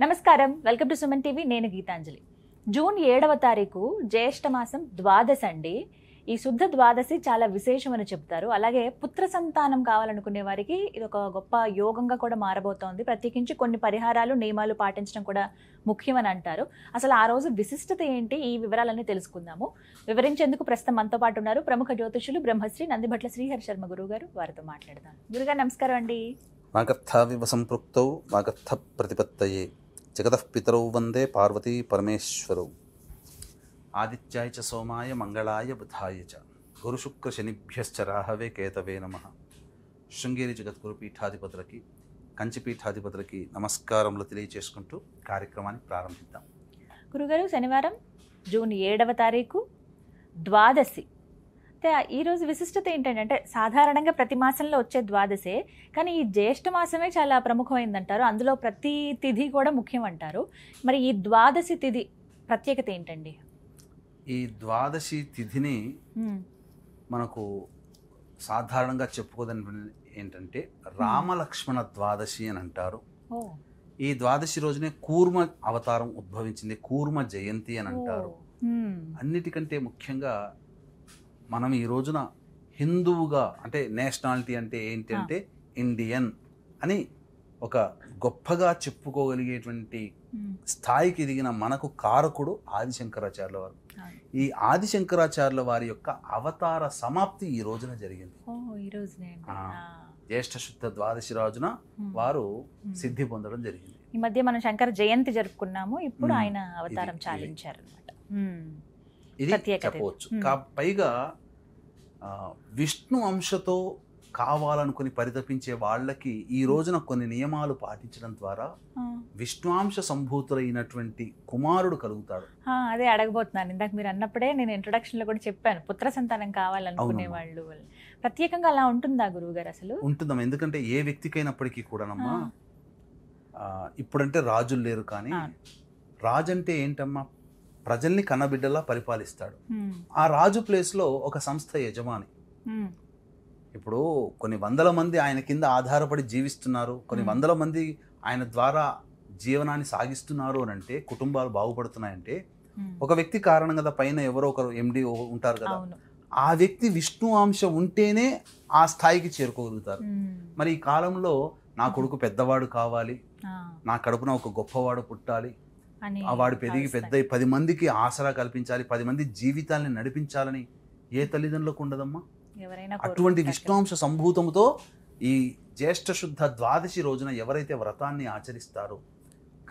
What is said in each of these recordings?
నమస్కారం, welcome to Suman TV. నేను Gitanjali. June 7వ తారీఖు జ్యేష్ఠ మాసం ద్వాదశి అండి. ఈ శుద్ధ ద్వాదశి చాలా విశేషమని చెప్తారు. అలాగే పుత్ర సంతానం కావాలనుకునే వారికి ఇది ఒక గొప్ప యోగంగా కూడా మారబోతోంది. ప్రత్యేకించి కొన్ని పరిహారాలు నియమాలు పాటించడం కూడా ముఖ్యమని అంటారు. అసలు ఆ రోజు విశిష్టత ఏంటి, ఈ వివరాలన్నీ తెలుసుకుందాము. వివరించేందుకు ప్రస్తుతం మనతో పాటు ఉన్నారు ప్రముఖ జ్యోతిషులు బ్రహ్మశ్రీ నందిభట్ల శ్రీహరి శర్మ గురువు గారు. వారితో మాట్లాడదాం. గురుగారు నమస్కారం అండి. వాగర్థావివ సంపృక్తౌ వాగర్థ ప్రతిపత్తయే జగతః పితరౌ వందే పార్వతీ పరమేశ్వరౌ. ఆదిత్యాయ చ సోమాయ మంగళాయ బుధాయ చ గురుశుక్ర శనిభ్యశ్చ రాహవే కేతవే నమః. శృంగేరి జగద్గురు పీఠాధిపతులకి, కంచి పీఠాధిపతులకి నమస్కారములు తెలియచేసుకుంటూ కార్యక్రమాన్ని ప్రారంభిద్దాం. గురుగారు, శనివారం జూన్ 7వ తారీఖు ద్వాదశి. అయితే ఈరోజు విశిష్టత ఏంటంటే సాధారణంగా ప్రతి మాసంలో వచ్చే ద్వాదశే, కానీ ఈ జ్యేష్ఠ మాసమే చాలా ప్రముఖమైందంటారు. అందులో ప్రతి తిథి కూడా ముఖ్యం అంటారు. మరి ఈ ద్వాదశి తిథి ప్రత్యేకత ఏంటండి? ఈ ద్వాదశి తిథిని మనకు సాధారణంగా చెప్పుకోదని ఏంటంటే రామలక్ష్మణ ద్వాదశి అని అంటారు. ఈ ద్వాదశి రోజునే కూర్మ అవతారం ఉద్భవించింది, కూర్మ జయంతి అని అంటారు. అన్నిటికంటే ముఖ్యంగా మనం ఈ రోజున హిందువుగా, అంటే నేషనాలిటీ అంటే ఏంటంటే ఇండియన్ అని ఒక గొప్పగా చెప్పుకోగలిగేటువంటి స్థాయికి ఎదిగిన మనకు కారకుడు ఆదిశంకరాచార్యుల వారు. ఈ ఆదిశంకరాచార్యుల వారి యొక్క అవతార సమాప్తి ఈ రోజున జరిగింది. జ్యేష్ఠ శుద్ధ ద్వాదశి రోజున వారు సిద్ధి పొందడం జరిగింది. ఈ మధ్య మనం శంకర జయంతి జరుపుకున్నాము. ఇప్పుడు ఆయన అవతారం చాలించారు అన్నమాట. ఇది చెప్పవచ్చు. పైగా విష్ణు అంశతో కావాలనుకుని పరితపించే వాళ్ళకి ఈ రోజున కొన్ని నియమాలు పాటించడం ద్వారా విష్ణువాంశ సంభూతులైనటువంటి కుమారుడు కలుగుతాడు. అదే అడగబోతున్నాను. ఇందాక మీరు అన్నప్పుడే నేను ఇంట్రొడక్షన్ లో కూడా చెప్పాను, పుత్ర సంతానం కావాలనుకునే వాళ్ళు ప్రత్యేకంగా అలా ఉంటుందా గురువు గారు? అసలు ఉంటుందమ్మా. ఎందుకంటే ఏ వ్యక్తికైనప్పటికీ కూడానమ్మా, ఇప్పుడంటే రాజులు లేరు, కానీ రాజు అంటే ఏంటమ్మా, ప్రజల్ని కన్నబిడ్డలా పరిపాలిస్తాడు. ఆ రాజు ప్లేస్లో ఒక సంస్థ యజమాని. ఇప్పుడు కొన్ని వందల మంది ఆయన కింద ఆధారపడి జీవిస్తున్నారు, కొన్ని వందల మంది ఆయన ద్వారా జీవనాన్ని సాగిస్తున్నారు అని అంటే, కుటుంబాలు బాగుపడుతున్నాయంటే ఒక వ్యక్తి కారణం కదా. పైన ఎవరో ఒకరు ఎండి ఉంటారు కదా, ఆ వ్యక్తి విష్ణు అంశ ఉంటేనే ఆ స్థాయికి చేరుకోగలుగుతారు. మరి ఈ కాలంలో నా కొడుకు పెద్దవాడు కావాలి, నా కడుపున ఒక గొప్పవాడు పుట్టాలి, వాడు పెరిగి పెద్ద 10 మందికి ఆసరా కల్పించాలి, 10 మంది జీవితాన్ని నడిపించాలని ఏ తల్లిదండ్రులకు ఉండదమ్మా? అటువంటి విష్ణువంశ సంభూతంతో ఈ జ్యేష్ఠ శుద్ధ ద్వాదశి రోజున ఎవరైతే వ్రతాన్ని ఆచరిస్తారో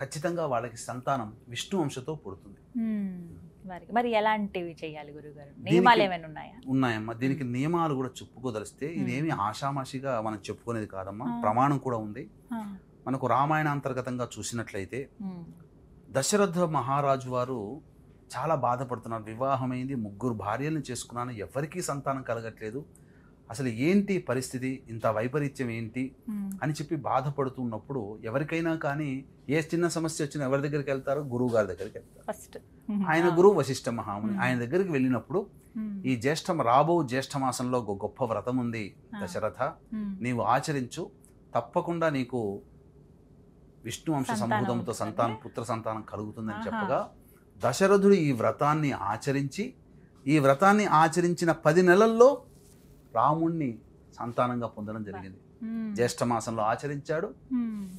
ఖచ్చితంగా వాళ్ళకి సంతానం విష్ణు వంశతో పుడుతుంది. మరి ఎలాంటివి చేయాలి గురుగారు? నియమాలు ఏమైనా ఉన్నాయా? ఉన్నాయమ్మా. దీనికి నియమాలు కూడా చెప్పుకోదలిస్తే ఇదేమి ఆషామాషిగా మనం చెప్పుకునేది కాదమ్మా, ప్రమాణం కూడా ఉంది. మనకు రామాయణ అంతర్గతంగా చూసినట్లయితే దశరథ మహారాజు వారు చాలా బాధపడుతున్నారు. వివాహమైంది, 3 భార్యలను చేసుకున్నాను, ఎవరికీ సంతానం కలగట్లేదు, అసలు ఏంటి పరిస్థితి, ఇంత వైపరీత్యం ఏంటి అని చెప్పి బాధపడుతున్నప్పుడు ఎవరికైనా కానీ ఏ చిన్న సమస్య వచ్చినా ఎవరి దగ్గరికి వెళ్తారు? గురువు గారి దగ్గరికి వెళ్తారు. ఆయన గురువు వశిష్ఠ మహాముని. ఆయన దగ్గరికి వెళ్ళినప్పుడు ఈ రాబో జ్యేష్ఠ మాసంలో గొప్ప వ్రతం ఉంది దశరథ, నీవు ఆచరించు, తప్పకుండా నీకు విష్ణు వంశ సంభూతంతో పుత్ర సంతానం కలుగుతుందని చెప్పగా దశరథుడు ఈ వ్రతాన్ని ఆచరించి, ఈ వ్రతాన్ని ఆచరించిన 10 నెలల్లో రాముణ్ణి సంతానంగా పొందడం జరిగింది. జ్యేష్ఠ మాసంలో ఆచరించాడు.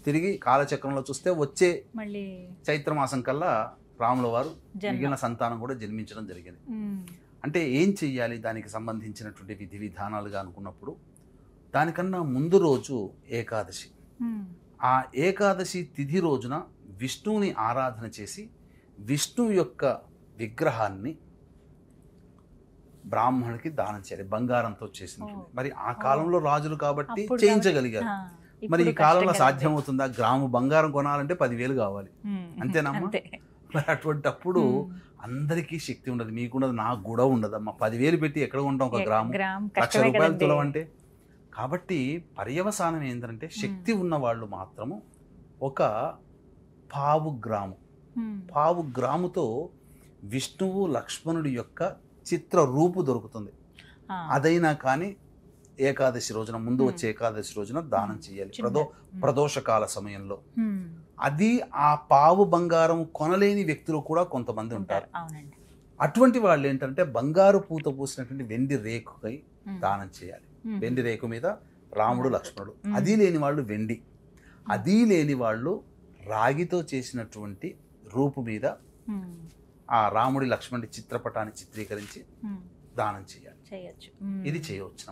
తిరిగి కాలచక్రంలో చూస్తే వచ్చే చైత్రమాసం కల్లా రాముల వారు మిగిలిన సంతానం కూడా జన్మించడం జరిగింది. అంటే ఏం చెయ్యాలి, దానికి సంబంధించినటువంటి విధి విధానాలుగా అనుకున్నప్పుడు దానికన్నా ముందు రోజు ఏకాదశి. ఆ ఏకాదశి తిథి రోజున విష్ణువుని ఆరాధన చేసి విష్ణువు యొక్క విగ్రహాన్ని బ్రాహ్మణుడికి దానం చేయాలి, బంగారంతో చేసినట్టు. మరి ఆ కాలంలో రాజులు కాబట్టి చేయించగలిగారు. మరి ఈ కాలంలో సాధ్యమవుతుందా? గ్రాము బంగారం కొనాలంటే 10,000 కావాలి, అంతేనమ్మా? మరి అటువంటప్పుడు అందరికీ శక్తి ఉండదు, మీకున్నది, నాకు కూడా ఉండదమ్మా. 10,000 పెట్టి ఎక్కడ కొంటాం ఒక గ్రాము? ₹1,00,000 తులవంటే. కాబట్టి పర్యవసానం ఏంటంటే శక్తి ఉన్న వాళ్ళు మాత్రము ఒక పావు గ్రాముతో విష్ణువు లక్ష్మణుడి యొక్క చిత్ర రూపు దొరుకుతుంది. అదైనా కానీ ఏకాదశి రోజున, ముందు వచ్చే ఏకాదశి రోజున దానం చేయాలి, ప్రదోషకాల సమయంలో. అది ఆ పావు బంగారం కొనలేని వ్యక్తులు కూడా కొంతమంది ఉంటారు. అటువంటి వాళ్ళు ఏంటంటే బంగారు పూత పూసినటువంటి వెండి రేకుకై దానం చేయాలి. వెండి రేకు మీద రాముడు లక్ష్మణుడు. అది లేని వాళ్ళు వెండి, అది లేని వాళ్ళు రాగితో చేసినటువంటి రూపు మీద ఆ రాముడి లక్ష్మణుడి చిత్రపటాన్ని చిత్రీకరించి దానం చేయాలి. ఇది చేయవచ్చు.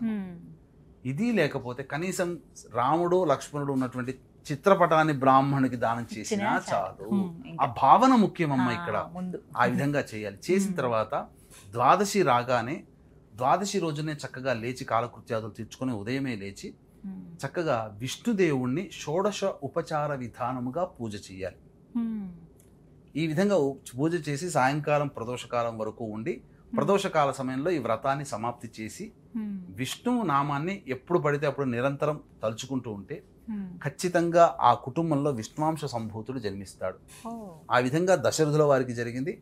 ఇది లేకపోతే కనీసం రాముడు లక్ష్మణుడు ఉన్నటువంటి చిత్రపటాన్ని బ్రాహ్మణుడికి దానం చేసినా చాలు. ఆ భావన ముఖ్యమమ్మ ఇక్కడ. ఆ విధంగా చేయాలి. చేసిన తర్వాత ద్వాదశి రాగానే, ద్వాదశి రోజునే చక్కగా లేచి కాలకృత్యాదులు తీర్చుకొని ఉదయమే లేచి చక్కగా విష్ణుదేవుణ్ణి షోడశ ఉపచార విధానముగా పూజ చేయాలి. ఈ విధంగా పూజ చేసి సాయంకాలం ప్రదోషకాలం వరకు ఉండి, ప్రదోషకాల సమయంలో ఈ వ్రతాన్ని సమాప్తి చేసి విష్ణువు నామాన్ని ఎప్పుడు పడితే అప్పుడు నిరంతరం తలుచుకుంటూ ఉంటే ఖచ్చితంగా ఆ కుటుంబంలో విష్ణువాంశ సంభూతుడు జన్మిస్తాడు. ఆ విధంగా దశరథుల వారికి జరిగింది,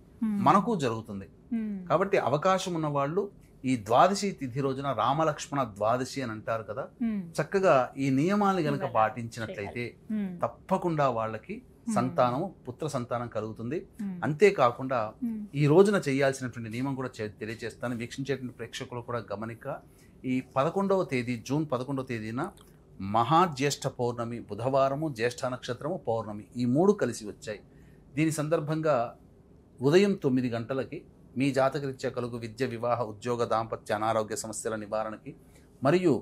మనకు జరుగుతుంది. కాబట్టి అవకాశం ఉన్న వాళ్ళు ఈ ద్వాదశి తిథి రోజున రామలక్ష్మణ ద్వాదశి అని అంటారు కదా, చక్కగా ఈ నియమాన్ని గనక పాటించినట్లయితే తప్పకుండా వాళ్ళకి సంతానం, పుత్ర సంతానం కలుగుతుంది. అంతేకాకుండా ఈ రోజున చేయాల్సినటువంటి నియమం కూడా తెలియజేస్తాను. వీక్షించేటువంటి ప్రేక్షకులు కూడా గమనిక. ఈ 11వ తేదీ, జూన్ 11వ తేదీన మహాజ్యేష్ఠ పౌర్ణమి, బుధవారము, జ్యేష్ఠ నక్షత్రము, పౌర్ణమి, ఈ 3 కలిసి వచ్చాయి. దీని సందర్భంగా ఉదయం 9 గంటలకి మీ జాతకరీత్యా కలుగు విద్య, వివాహ, ఉద్యోగ, దాంపత్య, అనారోగ్య సమస్యల నివారణకి, మరియు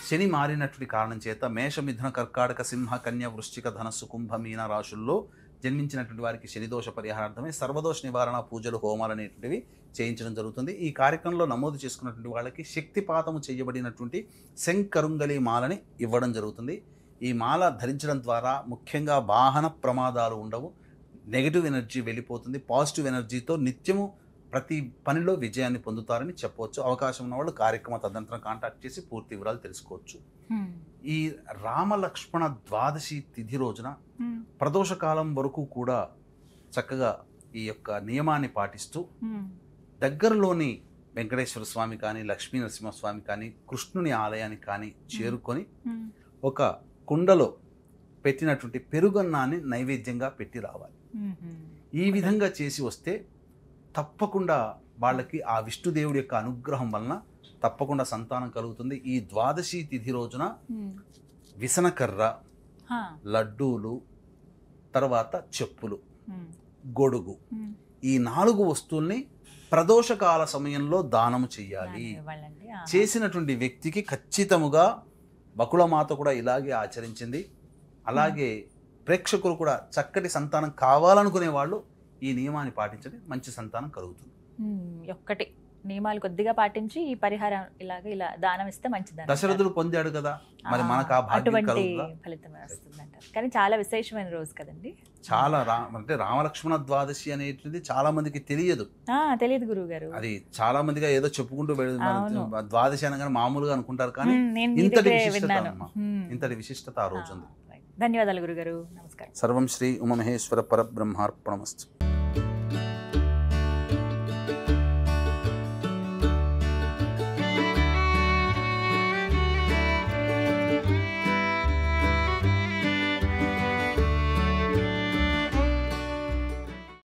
శని మారినటువంటి కారణం చేత మేష, మిథున, కర్కాటక, సింహ, కన్య, వృశ్చిక, ధనస్సు, కుంభ, మీన రాశుల్లో జన్మించినటువంటి వారికి శనిదోష పరిహారార్థమే సర్వదోష నివారణ పూజలు, హోమాలు అనేటువంటివి చేయించడం జరుగుతుంది. ఈ కార్యక్రమంలో నమోదు చేసుకున్నటువంటి వాళ్ళకి శక్తిపాతము చేయబడినటువంటి శంకరుంగలి మాలని ఇవ్వడం జరుగుతుంది. ఈ మాల ధరించడం ద్వారా ముఖ్యంగా వాహన ప్రమాదాలు ఉండవు, నెగిటివ్ ఎనర్జీ వెళ్ళిపోతుంది, పాజిటివ్ ఎనర్జీతో నిత్యము ప్రతి పనిలో విజయాన్ని పొందుతారని చెప్పవచ్చు. అవకాశం ఉన్న వాళ్ళు కార్యక్రమ తదనంతరం కాంటాక్ట్ చేసి పూర్తి వివరాలు తెలుసుకోవచ్చు. ఈ రామలక్ష్మణ ద్వాదశి తిథి రోజున ప్రదోషకాలం వరకు కూడా చక్కగా ఈ యొక్క నియమాన్ని పాటిస్తూ దగ్గరలోని వెంకటేశ్వర స్వామి కానీ, లక్ష్మీ నరసింహస్వామి కానీ, కృష్ణుని ఆలయానికి కానీ చేరుకొని ఒక కుండలో పెట్టినటువంటి పెరుగన్నాన్ని నైవేద్యంగా పెట్టి రావాలి. ఈ విధంగా చేసి వస్తే తప్పకుండా వాళ్ళకి ఆ విష్ణుదేవుడి యొక్క అనుగ్రహం వలన తప్పకుండా సంతానం కలుగుతుంది. ఈ ద్వాదశి తిథి రోజున విసనకర్ర, లడ్డూలు, తర్వాత చెప్పులు, గొడుగు, ఈ 4 వస్తువుల్ని ప్రదోషకాల సమయంలో దానము చెయ్యాలి. చేసినటువంటి వ్యక్తికి ఖచ్చితముగా బకుళమాత కూడా ఇలాగే ఆచరించింది. అలాగే ప్రేక్షకులు కూడా చక్కటి సంతానం కావాలనుకునే వాళ్ళు ఈ నియమాన్ని పాటించండి, మంచి సంతానం కలుగుతుంది. ఒక్కటి నియమాలు కొద్దిగా పాటించి ఈ పరిహారం ఇలా దానం ఇస్తే మంచిది. దశరథుడు పొందాడు కదా, మరి మనకు ఆ భాగ్యం కలుగుతుందా? ఫలితం వస్తుందంటారు. కానీ చాలా విశేషమైన రోజు కదండి. చాలా అంటే రామలక్ష్మణ ద్వాదశి అనేది చాలా మందికి తెలియదు గురువు గారు. అది చాలా మందిగా ఏదో చెప్పుకుంటూ ద్వాదశి అనగానే మామూలుగా అనుకుంటారు, కానీ ఇంతటి విశిష్టత ఆ రోజు ఉంది. ధన్యవాదాలు గురుగారు. నమస్కారం. సర్వం శ్రీ ఉమామహేశ్వర పరబ్రహ్మార్పణమస్తు.